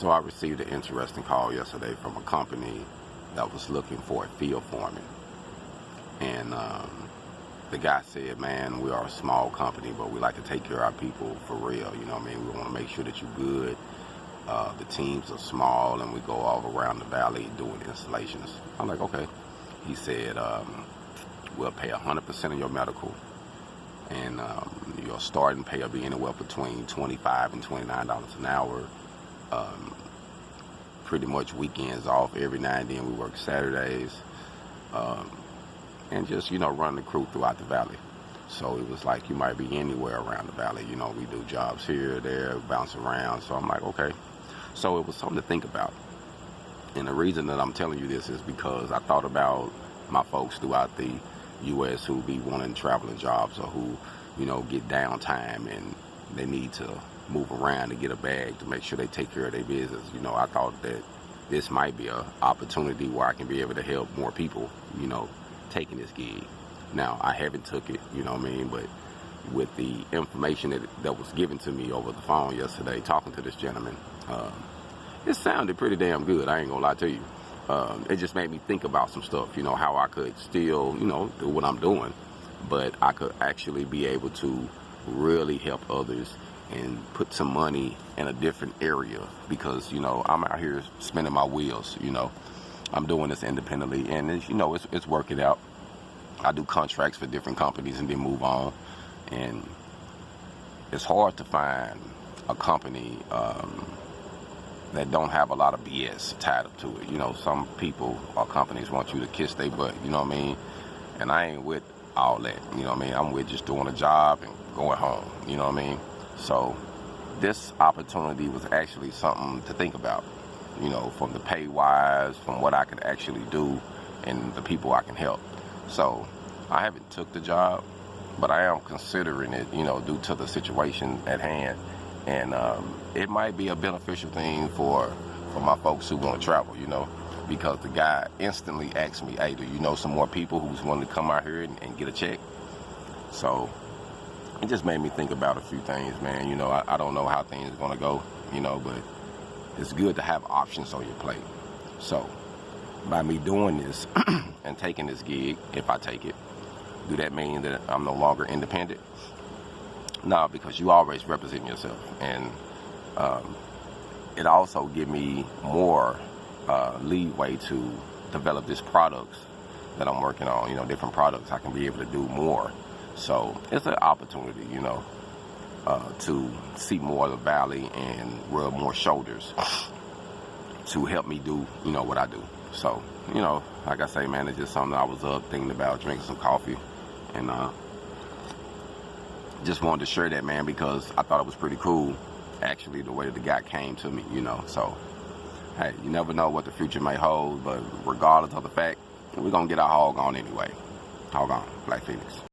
So I received an interesting call yesterday from a company that was looking for a field foreman. And the guy said, man, we are a small company, but we like to take care of our people for real. You know what I mean? We want to make sure that you're good. The teams are small, and we go all around the valley doing installations. I'm like, okay. He said, we'll pay 100% of your medical, and your starting pay will be anywhere between $25 and $29 an hour. Pretty much weekends off. Every now and then we work Saturdays, and just, you know, run the crew throughout the valley. So it was like you might be anywhere around the valley. You know, we do jobs here, there, bounce around. So I'm like, okay. So it was something to think about. And the reason that I'm telling you this is because I thought about my folks throughout the U.S. who be wanting traveling jobs, or who, you know, get downtime and they need to move around to get a bag to make sure they take care of their business. You know, I thought that this might be an opportunity where I can be able to help more people, you know, taking this gig. Now, I haven't took it, you know what I mean, but with the information that was given to me over the phone yesterday, talking to this gentleman, it sounded pretty damn good, I ain't gonna lie to you. It just made me think about some stuff, you know, how I could still, you know, do what I'm doing, but I could actually be able to really help others and put some money in a different area, because, you know, I'm out here spinning my wheels. You know, I'm doing this independently, and it's, you know, it's working out. I do contracts for different companies and then move on, and it's hard to find a company that don't have a lot of BS tied up to it. You know, some people or companies want you to kiss their butt, you know what I mean? And I ain't with all that, you know what I mean? I'm with just doing a job and going home, you know what I mean? So this opportunity was actually something to think about, you know, from the pay wise, from what I could actually do, and the people I can help. So I haven't took the job, but I am considering it, you know, due to the situation at hand. And it might be a beneficial thing for my folks who want to travel, you know, because the guy instantly asked me, hey, do you know some more people who's wanting to come out here and get a check? So it just made me think about a few things, man. You know, I don't know how things are going to go, you know, but it's good to have options on your plate. So by me doing this and taking this gig, if I take it, do that mean that I'm no longer independent? No, because you always represent yourself. And it also give me more leeway to develop this products that I'm working on, you know, different products. I can be able to do more. So it's an opportunity, you know, to see more of the valley and rub more shoulders to help me do, you know, what I do. So, you know, like I say, man, it's just something I was up thinking about, drinking some coffee, and just wanted to share that, man, because I thought it was pretty cool, actually, the way the guy came to me, you know. So, hey, you never know what the future may hold, but regardless of the fact, we're going to get our hog on anyway. Hog on, Black Phoenix.